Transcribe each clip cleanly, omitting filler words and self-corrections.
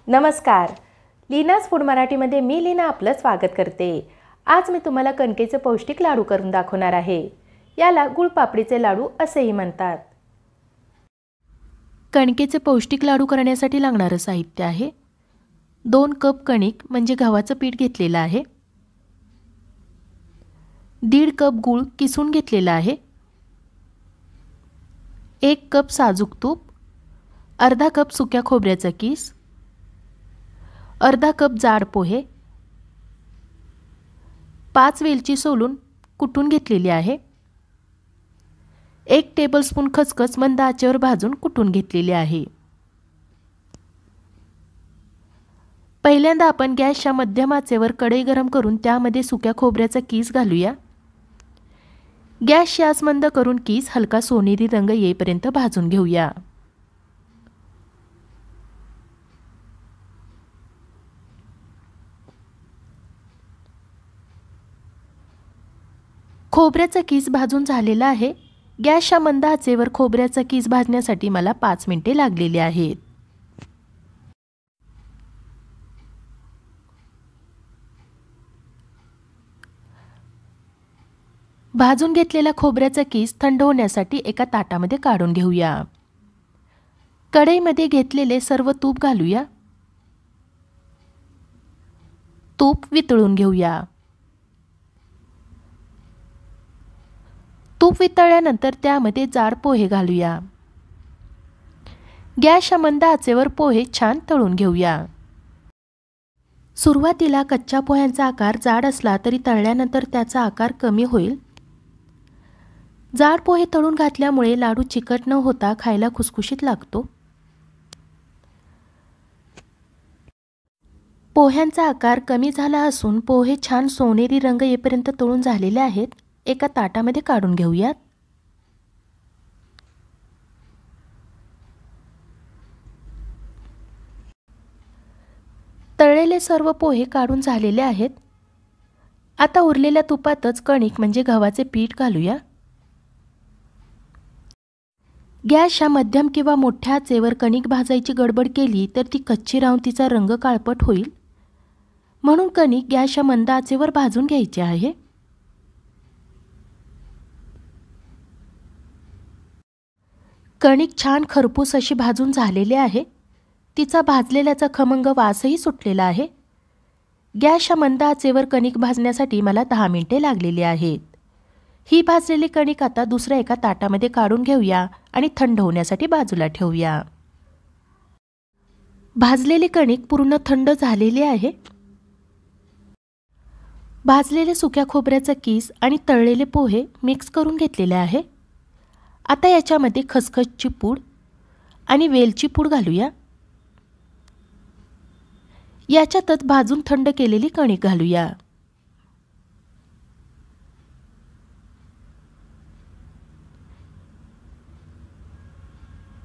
नमस्कार. लीनाज फूड मराठीमध्ये मी लीना आपलं स्वागत करते. आज मी तुम्हाला कणकेचे पौष्टिक लाडू करून दाखवणार आहे. याला गुळपापडीचे लाडू असेही म्हणतात. कणकेचे पौष्टिक लाडू करण्यासाठी लागणारे साहित्य आहे 2 कप कणिक म्हणजे गव्हाचं पीठ घेतलेलं आहे, 1.5 कप गूळ किसून घेतलेला आहे, 1 कप साजूक तूप, अर्धा कप सुक्या खोबऱ्याचा कीस, अर्धा कप जाड पोहे, 5 वेलची सोलून कुटून घेतलेली आहे, 1 टेबलस्पून खसखस मंद आचेवर भाजून कुटून घेतलेली आहे. पहिल्यांदा आपण गॅसच्या मध्यम आचेवर कढई गरम करून त्यामध्ये सुक्या खोबऱ्याचा कीस घालूया. गॅसची आच मंद करून कीस हलका सोनेरी रंग येईपर्यंत भाजून घेऊया. खोबऱ्याचा कीस भाजून झालेला आहे. गॅसच्या मंद आचेवर खोबऱ्याचा कीस भाजण्यासाठी मला 5 मिनिटे लागलेली आहेत. भाजून घेतलेला खोबऱ्याचा कीस थंड होण्यासाठी एका ताटामध्ये काढून घेऊया. कढईमध्ये घेतलेले सर्व तूप घालूया. तूप वितळून घेऊया. तूप वितळल्यानंतर त्यामध्ये जाड पोहे घालूया. गॅसच्या मंद आचेवर पोहे छान तळून घेऊया. सुरुवातीला कच्च्या पोह्यांचा आकार जाड असला तरी तळल्यानंतर त्याचा आकार कमी होईल. जाड पोहे तळून घातल्यामुळे लाडू चिकट न होता खायला खुसखुशीत लागतो. पोह्यांचा आकार कमी झाला असून पोहे छान सोनेरी रंग येईपर्यंत तळून झालेले आहेत. एका ताटामध्ये काढून घेऊयात. तळलेले सर्व पोहे काढून झालेले आहेत. आता उरलेल्या तुपातच कणिक म्हणजे गव्हाचे पीठ घालूया. गॅसच्या मध्यम किंवा मोठ्या आचेवर कणिक भाजायची गडबड केली तर ती कच्ची राहून तिचा रंग काळपट होईल. म्हणून कणिक गॅसच्या मंद आचेवर भाजून घ्यायची आहे. कणिक छान खरपूस अशी भाजून झालेली आहे. तिचा भाजलेल्याचा खमंग वासही सुटलेला आहे. गॅसच्या मंद आचेवर कणिक भाजण्यासाठी मला 10 मिनिटे लागलेली आहेत. ही भाजलेली कणिक आता दुसऱ्या एका ताटामध्ये काढून घेऊया आणि थंड होण्यासाठी बाजूला ठेवूया. भाजलेली कणिक पूर्ण थंड झालेली आहे. भाजलेले सुक्या खोबऱ्याचा कीस आणि तळलेले पोहे मिक्स करून घेतलेले आहे. आता याच्यामध्ये खसखसची पूड आणि वेलची पूड घालूया. याच्यातच भाजून थंड केलेली कणिक घालूया.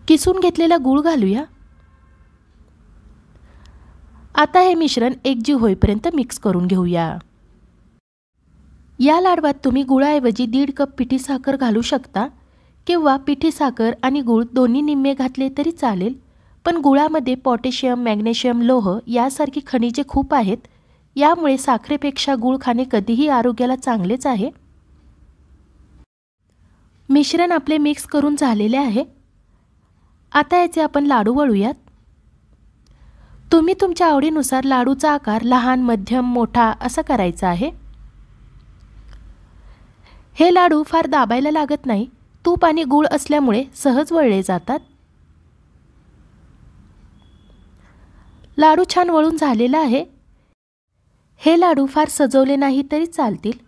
किसून घेतलेला गूळ घालूया. आता हे मिश्रण एकजीव होईपर्यंत मिक्स करून घेऊया. या लाडवात तुम्ही गुळाऐवजी 1.5 कप पिठी साखर घालू शकता किंवा पिठी साखर आणि गूळ दोन्ही निम्मे घातले तरी चालेल. पण गुळामध्ये पोटॅशियम, मॅग्नेशियम, लोह यासारखी खनिजे खूप आहेत. यामुळे साखरेपेक्षा गूळ खाणे कधीही आरोग्याला चांगलेच आहे. मिश्रण आपले मिक्स करून झालेले आहे. आता याचे आपण लाडू वळूयात. तुम्ही तुमच्या आवडीनुसार लाडूचा आकार लहान, मध्यम, मोठा असा करायचा आहे. हे लाडू फार दाबायला लागत नाही. तूप आणि गूळ असल्यामुळे सहज वळले जातात. लाडू छान वळून झालेला आहे. हे लाडू फार सजवले नाही तरी चालतील,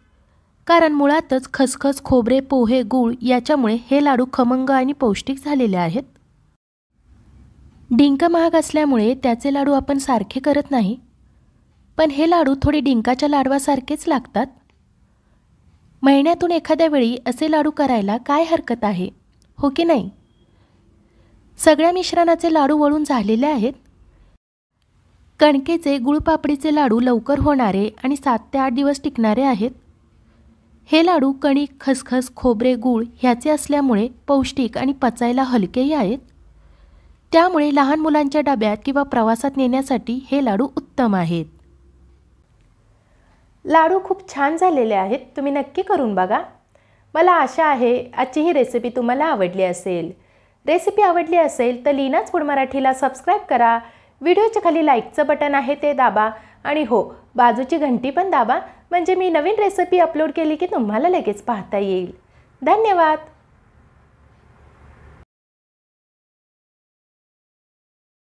कारण मुळातच खसखस, खोबरे, पोहे, गूळ याच्यामुळे हे लाडू खमंग आणि पौष्टिक झालेले आहेत. डिंक महाग असल्यामुळे त्याचे लाडू आपण सारखे करत नाही, पण हे लाडू थोडे डिंकाच्या लाडवासारखेच लागतात. महिन्यातून एखाद्या वेळी असे लाडू करायला काय हरकत आहे, हो की नाही? सगळ्या मिश्रणाचे लाडू वळून झालेले आहेत. कणकेचे गुळपापडीचे लाडू लवकर होणारे आणि 7 ते 8 दिवस टिकणारे आहेत. हे लाडू कणिक, खसखस, खोबरे, गूळ ह्याचे असल्यामुळे पौष्टिक आणि पचायला हलकेही आहेत. त्यामुळे लहान मुलांच्या डब्यात किंवा प्रवासात नेण्यासाठी हे लाडू उत्तम आहेत. लाडू खूप छान झालेले आहेत. तुम्ही नक्की करून बघा. मला आशा आहे आजची ही रेसिपी तुम्हाला आवडली असेल. रेसिपी आवडली असेल तर लीनाज फूड मराठीला सबस्क्राईब करा. व्हिडिओच्या खाली लाईकचं बटन आहे ते दाबा आणि हो, बाजूची घंटी पण दाबा, म्हणजे मी नवीन रेसिपी अपलोड केली की तुम्हाला लगेच पाहता येईल. धन्यवाद.